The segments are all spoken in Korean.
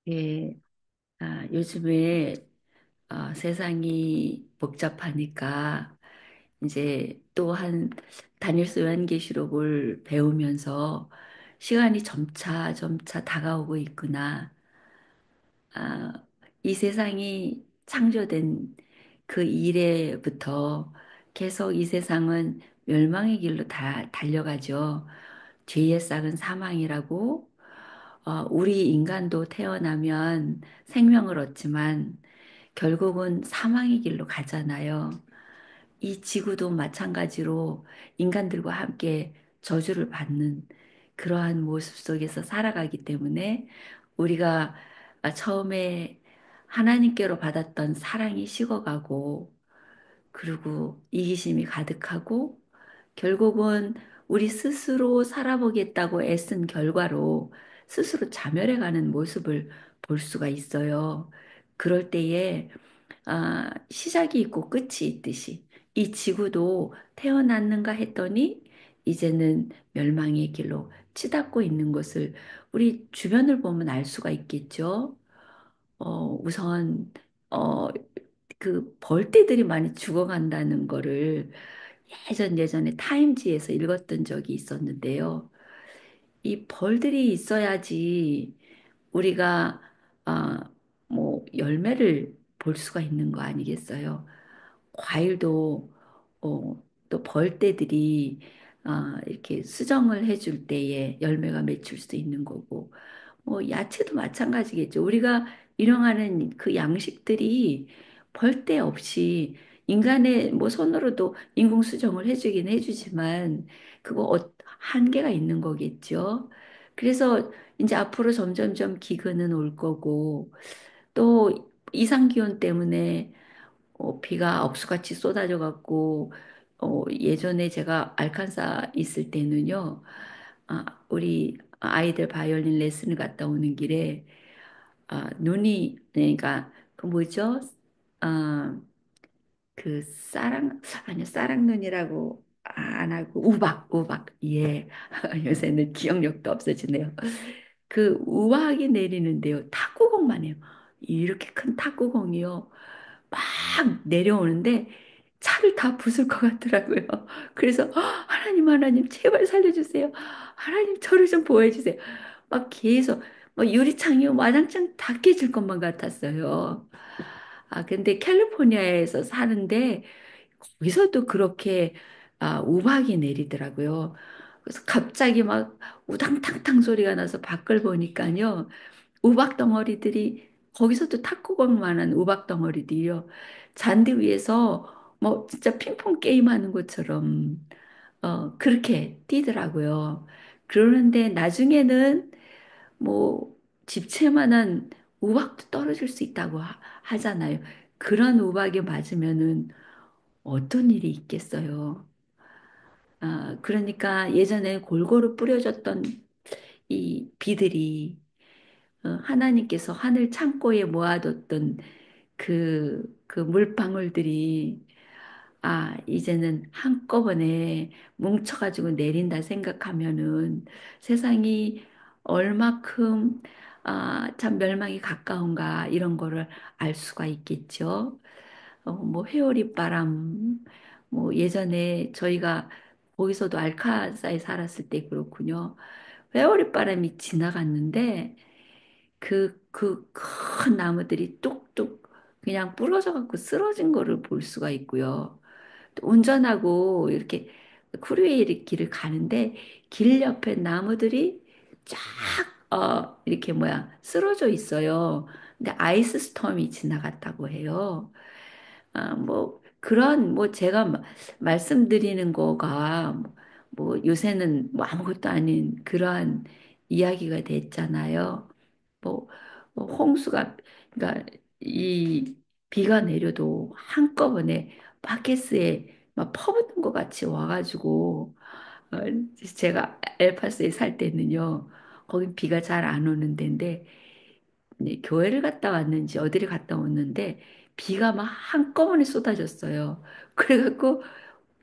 예, 요즘에 세상이 복잡하니까 이제 또 단일스 요한계시록을 배우면서 시간이 점차 점차 다가오고 있구나. 아, 이 세상이 창조된 그 이래부터 계속 이 세상은 멸망의 길로 달려가죠. 죄의 싹은 사망이라고 우리 인간도 태어나면 생명을 얻지만 결국은 사망의 길로 가잖아요. 이 지구도 마찬가지로 인간들과 함께 저주를 받는 그러한 모습 속에서 살아가기 때문에 우리가 처음에 하나님께로 받았던 사랑이 식어가고 그리고 이기심이 가득하고 결국은 우리 스스로 살아보겠다고 애쓴 결과로 스스로 자멸해가는 모습을 볼 수가 있어요. 그럴 때에 시작이 있고 끝이 있듯이 이 지구도 태어났는가 했더니 이제는 멸망의 길로 치닫고 있는 것을 우리 주변을 보면 알 수가 있겠죠. 우선 어, 그 벌떼들이 많이 죽어간다는 거를 예전에 타임지에서 읽었던 적이 있었는데요. 이 벌들이 있어야지 우리가 아, 뭐 열매를 볼 수가 있는 거 아니겠어요? 과일도 또 벌떼들이 이렇게 수정을 해줄 때에 열매가 맺힐 수 있는 거고 뭐 야채도 마찬가지겠죠. 우리가 일용하는 그 양식들이 벌떼 없이 인간의 뭐 손으로도 인공 수정을 해주긴 해주지만 그거 한계가 있는 거겠죠. 그래서 이제 앞으로 점점점 기근은 올 거고 또 이상 기온 때문에 비가 억수같이 쏟아져 갖고 예전에 제가 알칸사 있을 때는요. 우리 아이들 바이올린 레슨을 갔다 오는 길에 눈이 그러니까 그 뭐죠? 아, 그 아니요, 쌀랑눈이라고 안 하고 우박 예. 요새는 기억력도 없어지네요. 그 우박이 내리는데요. 탁구공만 해요. 이렇게 큰 탁구공이요. 막 내려오는데 차를 다 부술 것 같더라고요. 그래서 하나님 제발 살려주세요. 하나님 저를 좀 보호해주세요. 막 계속 유리창이요 와장창 다 깨질 것만 같았어요. 근데 캘리포니아에서 사는데 거기서도 그렇게 우박이 내리더라고요. 그래서 갑자기 막 우당탕탕 소리가 나서 밖을 보니까요. 우박 덩어리들이 거기서도 탁구공만한 우박 덩어리들이요. 잔디 위에서 뭐 진짜 핑퐁 게임 하는 것처럼 그렇게 뛰더라고요. 그러는데 나중에는 뭐 집채만한 우박도 떨어질 수 있다고 하잖아요. 그런 우박에 맞으면은 어떤 일이 있겠어요. 그러니까 예전에 골고루 뿌려졌던 이 비들이 하나님께서 하늘 창고에 모아뒀던 그 물방울들이 이제는 한꺼번에 뭉쳐가지고 내린다 생각하면은 세상이 얼마큼 참 멸망이 가까운가 이런 거를 알 수가 있겠죠. 뭐 회오리 바람, 뭐 예전에 저희가 거기서도 알카사에 살았을 때 그렇군요. 회오리 바람이 지나갔는데 그 큰 나무들이 뚝뚝 그냥 부러져 갖고 쓰러진 거를 볼 수가 있고요. 또 운전하고 이렇게 쿠르웨이 길을 가는데 길 옆에 나무들이 쫙 이렇게 쓰러져 있어요. 근데 아이스 스톰이 지나갔다고 해요. 뭐 그런 뭐 제가 말씀드리는 거가 뭐 요새는 뭐 아무것도 아닌 그러한 이야기가 됐잖아요. 뭐, 홍수가 그러니까 이 비가 내려도 한꺼번에 바켓스에 막 퍼붓는 것 같이 와가지고 어, 제가 엘파스에 살 때는요 거기 비가 잘 안 오는 데인데 네, 교회를 갔다 왔는지 어디를 갔다 왔는데 비가 막 한꺼번에 쏟아졌어요. 그래갖고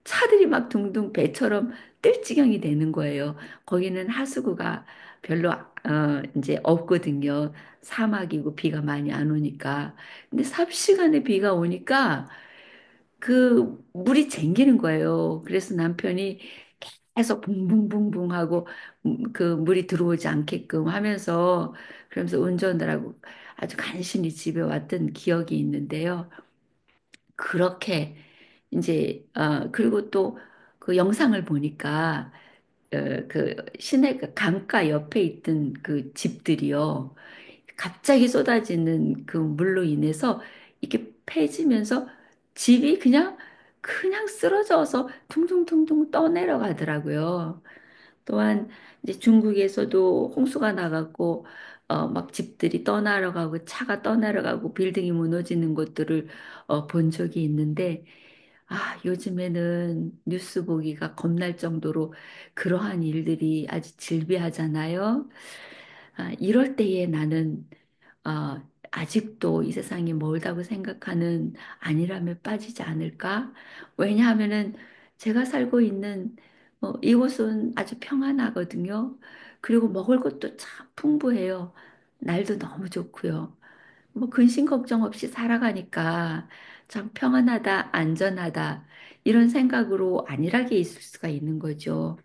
차들이 막 둥둥 배처럼 뜰 지경이 되는 거예요. 거기는 하수구가 별로 이제 없거든요. 사막이고 비가 많이 안 오니까. 근데 삽시간에 비가 오니까 그 물이 쟁기는 거예요. 그래서 남편이 계속 붕붕붕붕 하고 그 물이 들어오지 않게끔 하면서 그러면서 운전을 하고 아주 간신히 집에 왔던 기억이 있는데요. 그렇게 이제 그리고 또 그 영상을 보니까 그 시내 그 강가 옆에 있던 그 집들이요. 갑자기 쏟아지는 그 물로 인해서 이렇게 패지면서 집이 그냥 쓰러져서 퉁퉁퉁퉁 떠내려가더라고요. 또한 이제 중국에서도 홍수가 나갔고 막 집들이 떠나러가고 차가 떠나러가고 빌딩이 무너지는 것들을 본 적이 있는데 요즘에는 뉴스 보기가 겁날 정도로 그러한 일들이 아주 질비하잖아요. 이럴 때에 나는 어, 아직도 이 세상이 멀다고 생각하는 안일함에 빠지지 않을까? 왜냐하면은 제가 살고 있는 이곳은 아주 평안하거든요. 그리고 먹을 것도 참 풍부해요. 날도 너무 좋고요. 뭐 근심 걱정 없이 살아가니까 참 평안하다, 안전하다 이런 생각으로 안일하게 있을 수가 있는 거죠.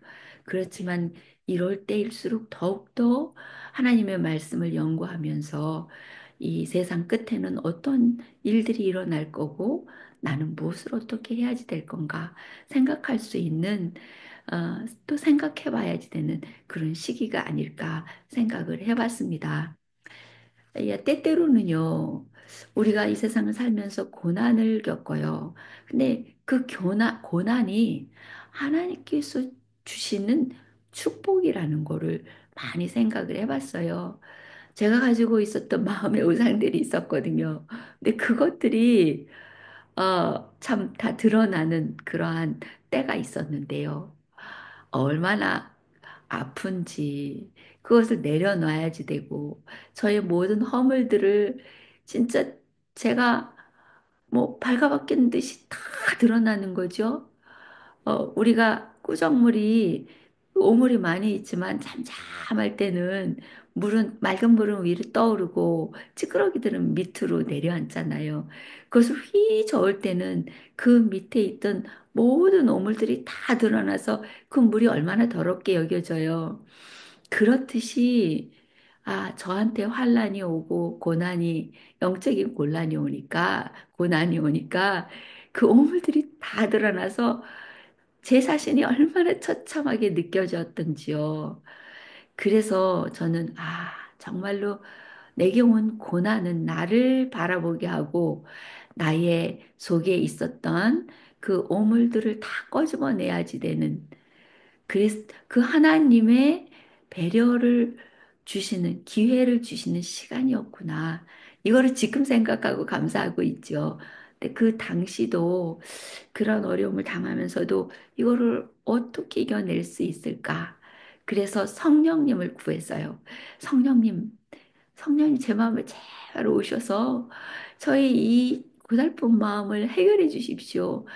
그렇지만 이럴 때일수록 더욱더 하나님의 말씀을 연구하면서 이 세상 끝에는 어떤 일들이 일어날 거고 나는 무엇을 어떻게 해야지 될 건가 생각할 수 있는 또 생각해 봐야지 되는 그런 시기가 아닐까 생각을 해봤습니다. 때때로는요, 우리가 이 세상을 살면서 고난을 겪어요. 근데 그 고난이 하나님께서 주시는 축복이라는 거를 많이 생각을 해봤어요. 제가 가지고 있었던 마음의 우상들이 있었거든요. 근데 그것들이, 참 다 드러나는 그러한 때가 있었는데요. 얼마나 아픈지 그것을 내려놔야지 되고 저의 모든 허물들을 진짜 제가 뭐 발가벗긴 듯이 다 드러나는 거죠. 우리가 꾸정물이 오물이 많이 있지만 잠잠할 때는 물은 맑은 물은 위로 떠오르고 찌끄러기들은 밑으로 내려앉잖아요. 그것을 휘 저을 때는 그 밑에 있던 모든 오물들이 다 드러나서 그 물이 얼마나 더럽게 여겨져요. 그렇듯이 저한테 환란이 오고 영적인 고난이 오니까 그 오물들이 다 드러나서 제 자신이 얼마나 처참하게 느껴졌던지요. 그래서 저는 정말로 내게 온 고난은 나를 바라보게 하고 나의 속에 있었던 그 오물들을 다 꺼집어내야지 되는 그 하나님의 배려를 주시는 기회를 주시는 시간이었구나. 이거를 지금 생각하고 감사하고 있죠. 근데 그 당시도 그런 어려움을 당하면서도 이거를 어떻게 이겨낼 수 있을까? 그래서 성령님을 구했어요. 성령님, 성령님 제 마음에 제발 오셔서 저의 이 고달픈 마음을 해결해 주십시오.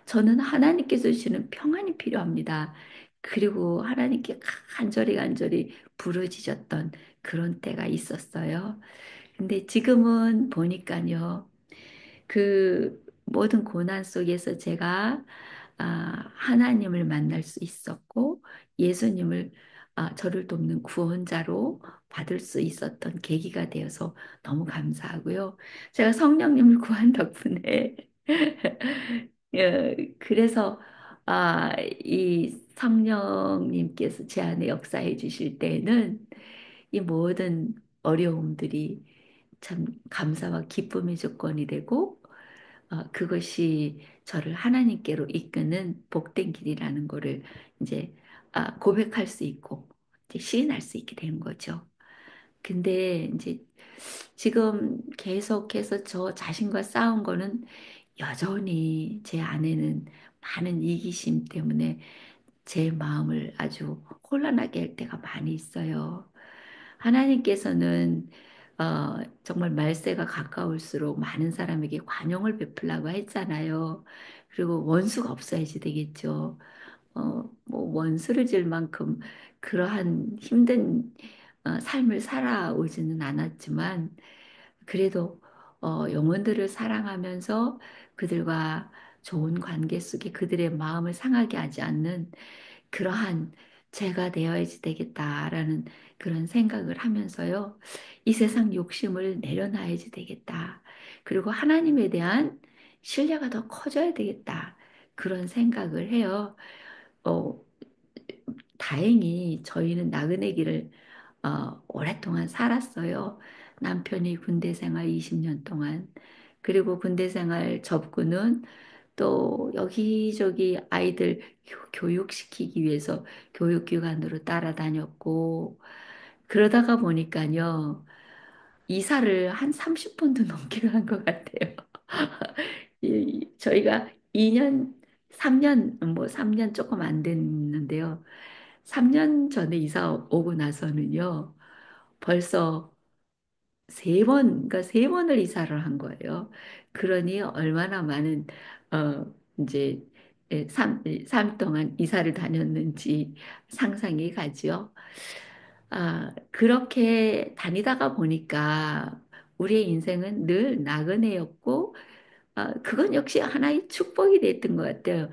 저는 하나님께서 주시는 평안이 필요합니다. 그리고 하나님께 간절히 간절히 부르짖었던 그런 때가 있었어요. 근데 지금은 보니까요. 그 모든 고난 속에서 제가 하나님을 만날 수 있었고 예수님을 저를 돕는 구원자로 받을 수 있었던 계기가 되어서 너무 감사하고요. 제가 성령님을 구한 덕분에 그래서 이 성령님께서 제 안에 역사해 주실 때에는 이 모든 어려움들이 참 감사와 기쁨의 조건이 되고 그것이 저를 하나님께로 이끄는 복된 길이라는 거를 이제 고백할 수 있고 이제 시인할 수 있게 된 거죠. 근데 이제 지금 계속해서 저 자신과 싸운 거는 여전히 제 안에는 많은 이기심 때문에 제 마음을 아주 혼란하게 할 때가 많이 있어요. 하나님께서는 정말 말세가 가까울수록 많은 사람에게 관용을 베풀라고 했잖아요. 그리고 원수가 없어야지 되겠죠. 뭐 원수를 질 만큼 그러한 힘든 삶을 살아오지는 않았지만 그래도 영혼들을 사랑하면서 그들과 좋은 관계 속에 그들의 마음을 상하게 하지 않는 그러한 제가 되어야지 되겠다라는 그런 생각을 하면서요. 이 세상 욕심을 내려놔야지 되겠다. 그리고 하나님에 대한 신뢰가 더 커져야 되겠다. 그런 생각을 해요. 어, 다행히 저희는 나그네 길을 오랫동안 살았어요. 남편이 군대 생활 20년 동안. 그리고 군대 생활 접고는 또 여기저기 아이들 교육시키기 위해서 교육기관으로 따라다녔고, 그러다가 보니까요, 이사를 한 30번도 넘게 한 것 같아요. 저희가 2년, 3년, 뭐 3년 조금 안 됐는데요. 3년 전에 이사 오고 나서는요, 벌써 그러니까 세 번을 이사를 한 거예요. 그러니 얼마나 많은, 이제, 삶 동안 이사를 다녔는지 상상이 가지요. 그렇게 다니다가 보니까 우리의 인생은 늘 나그네였고, 그건 역시 하나의 축복이 됐던 것 같아요.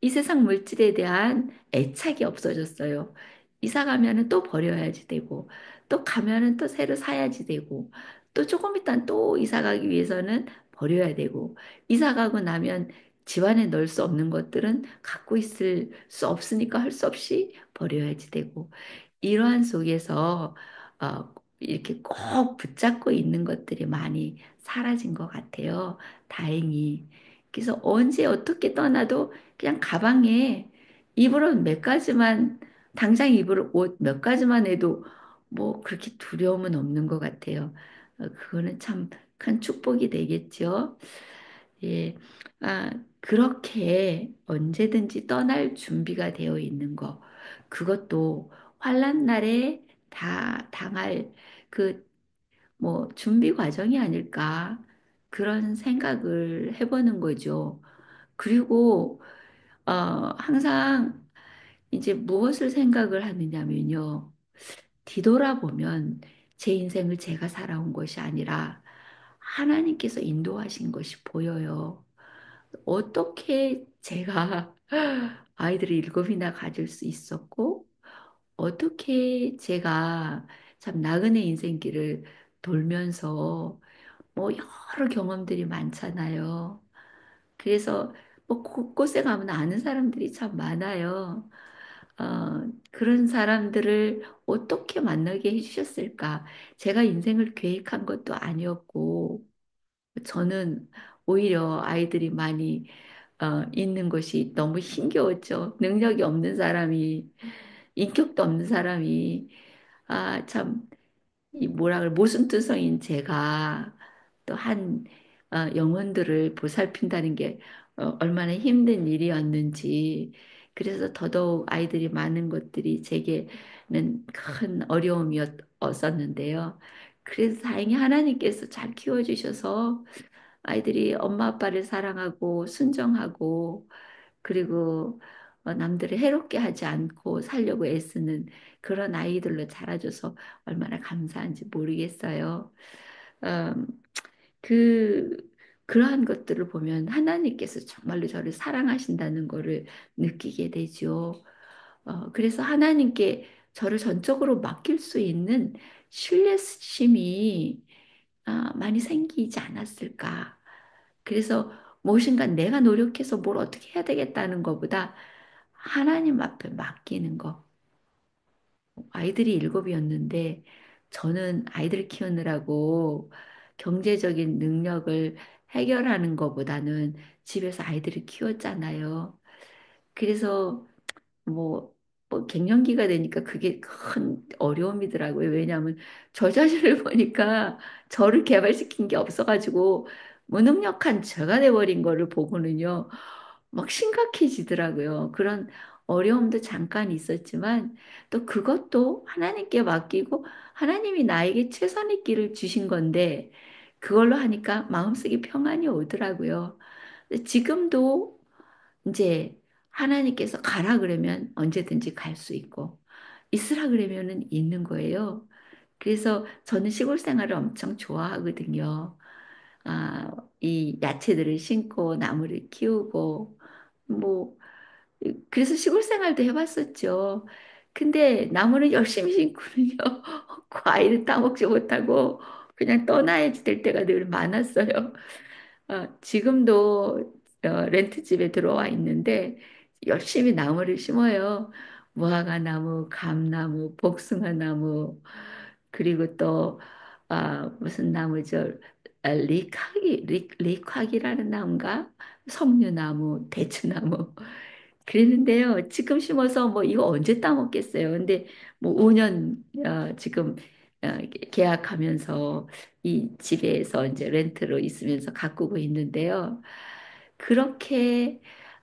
이 세상 물질에 대한 애착이 없어졌어요. 이사 가면은 또 버려야지 되고, 또 가면은 또 새로 사야지 되고, 또 조금 있다 또 이사 가기 위해서는 버려야 되고, 이사 가고 나면 집안에 넣을 수 없는 것들은 갖고 있을 수 없으니까 할 수 없이 버려야지 되고, 이러한 속에서 이렇게 꼭 붙잡고 있는 것들이 많이 사라진 것 같아요. 다행히. 그래서 언제 어떻게 떠나도 그냥 가방에 입을 옷 몇 가지만, 당장 입을 옷 몇 가지만 해도 뭐 그렇게 두려움은 없는 것 같아요. 그거는 참 큰 축복이 되겠죠. 예. 그렇게 언제든지 떠날 준비가 되어 있는 거. 그것도 환난 날에 다 당할 그 뭐 준비 과정이 아닐까 그런 생각을 해보는 거죠. 그리고 항상 이제 무엇을 생각을 하느냐면요. 뒤돌아보면 제 인생을 제가 살아온 것이 아니라 하나님께서 인도하신 것이 보여요. 어떻게 제가 아이들을 일곱이나 가질 수 있었고, 어떻게 제가 참 나그네 인생길을 돌면서 뭐 여러 경험들이 많잖아요. 그래서 뭐 곳곳에 가면 아는 사람들이 참 많아요. 그런 사람들을 어떻게 만나게 해주셨을까? 제가 인생을 계획한 것도 아니었고, 저는 오히려 아이들이 많이 있는 것이 너무 힘겨웠죠. 능력이 없는 사람이, 인격도 없는 사람이, 참, 이 뭐라 그래, 모순투성인 제가 또 한 영혼들을 보살핀다는 게 얼마나 힘든 일이었는지, 그래서 더더욱 아이들이 많은 것들이 제게는 큰 어려움이었었는데요. 그래서 다행히 하나님께서 잘 키워주셔서 아이들이 엄마 아빠를 사랑하고 순정하고 그리고 남들을 해롭게 하지 않고 살려고 애쓰는 그런 아이들로 자라줘서 얼마나 감사한지 모르겠어요. 음, 그, 그러한 것들을 보면 하나님께서 정말로 저를 사랑하신다는 것을 느끼게 되죠. 그래서 하나님께 저를 전적으로 맡길 수 있는 신뢰심이 많이 생기지 않았을까. 그래서 무엇인가 내가 노력해서 뭘 어떻게 해야 되겠다는 것보다 하나님 앞에 맡기는 거. 아이들이 일곱이었는데 저는 아이들 키우느라고 경제적인 능력을 해결하는 것보다는 집에서 아이들을 키웠잖아요. 그래서 뭐, 갱년기가 되니까 그게 큰 어려움이더라고요. 왜냐하면 저 자신을 보니까 저를 개발시킨 게 없어가지고 무능력한 제가 돼버린 거를 보고는요, 막 심각해지더라고요. 그런 어려움도 잠깐 있었지만 또 그것도 하나님께 맡기고 하나님이 나에게 최선의 길을 주신 건데 그걸로 하니까 마음속에 평안이 오더라고요. 근데 지금도 이제 하나님께서 가라 그러면 언제든지 갈 수 있고, 있으라 그러면은 있는 거예요. 그래서 저는 시골 생활을 엄청 좋아하거든요. 아, 이 야채들을 심고 나무를 키우고, 뭐, 그래서 시골 생활도 해봤었죠. 근데 나무는 열심히 심고는요, 과일을 따먹지 못하고 그냥 떠나야 될 때가 늘 많았어요. 지금도 렌트집에 들어와 있는데 열심히 나무를 심어요. 무화과나무, 감나무, 복숭아나무, 그리고 또 무슨 나무죠? 리카기라는 나무인가? 석류나무, 대추나무. 그랬는데요. 지금 심어서 뭐 이거 언제 따먹겠어요. 근데 뭐 5년 지금 계약하면서 이 집에서 이제 렌트로 있으면서 가꾸고 있는데요. 그렇게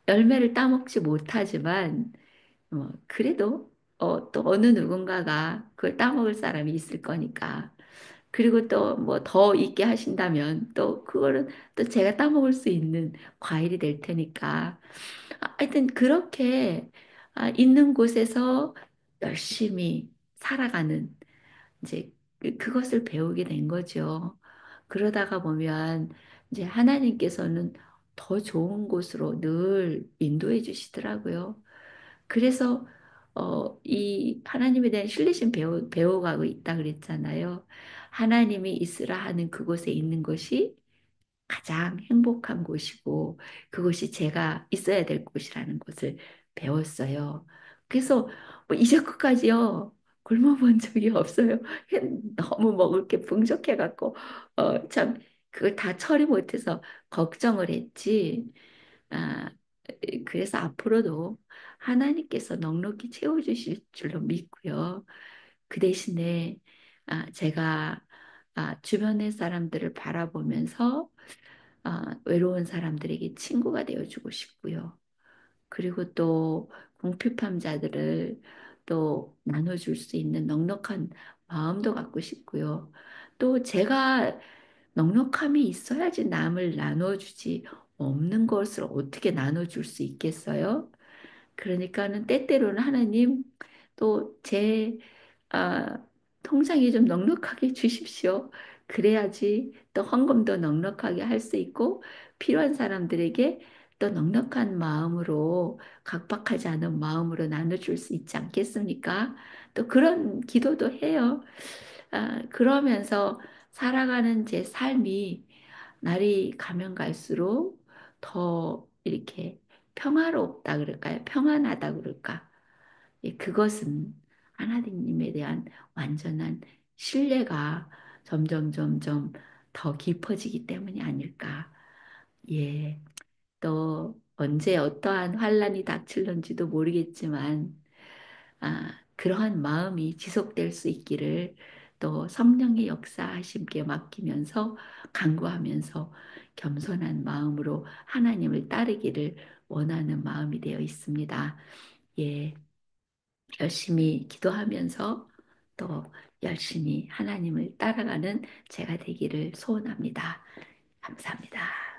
열매를 따먹지 못하지만 그래도 또 어느 누군가가 그걸 따먹을 사람이 있을 거니까. 그리고 또 뭐 더 있게 하신다면 또 그거는 또 제가 따먹을 수 있는 과일이 될 테니까. 하여튼 그렇게 있는 곳에서 열심히 살아가는 이제 그것을 배우게 된 거죠. 그러다가 보면 이제 하나님께서는 더 좋은 곳으로 늘 인도해 주시더라고요. 그래서 이 하나님에 대한 신뢰심 배워가고 있다 그랬잖아요. 하나님이 있으라 하는 그곳에 있는 것이 가장 행복한 곳이고 그곳이 제가 있어야 될 곳이라는 것을 배웠어요. 그래서 뭐 이제껏까지요 굶어본 적이 없어요. 너무 먹을 게 풍족해갖고 참 그걸 다 처리 못해서 걱정을 했지. 아, 그래서 앞으로도 하나님께서 넉넉히 채워주실 줄로 믿고요. 그 대신에 제가 주변의 사람들을 바라보면서 외로운 사람들에게 친구가 되어주고 싶고요. 그리고 또 궁핍함자들을 또 나눠줄 수 있는 넉넉한 마음도 갖고 싶고요. 또 제가 넉넉함이 있어야지 남을 나눠주지 없는 것을 어떻게 나눠줄 수 있겠어요? 그러니까는 때때로는 하나님 또 제 통장에 좀 넉넉하게 주십시오. 그래야지 또 헌금도 넉넉하게 할 수 있고 필요한 사람들에게 또 넉넉한 마음으로 각박하지 않은 마음으로 나눠줄 수 있지 않겠습니까? 또 그런 기도도 해요. 그러면서 살아가는 제 삶이 날이 가면 갈수록 더 이렇게 평화롭다 그럴까요? 평안하다 그럴까? 예, 그것은 하나님에 대한 완전한 신뢰가 점점 더 깊어지기 때문이 아닐까. 예, 또 언제 어떠한 환란이 닥칠런지도 모르겠지만 그러한 마음이 지속될 수 있기를 또 성령의 역사하심께 맡기면서 간구하면서 겸손한 마음으로 하나님을 따르기를 원하는 마음이 되어 있습니다. 예, 열심히 기도하면서 또 열심히 하나님을 따라가는 제가 되기를 소원합니다. 감사합니다.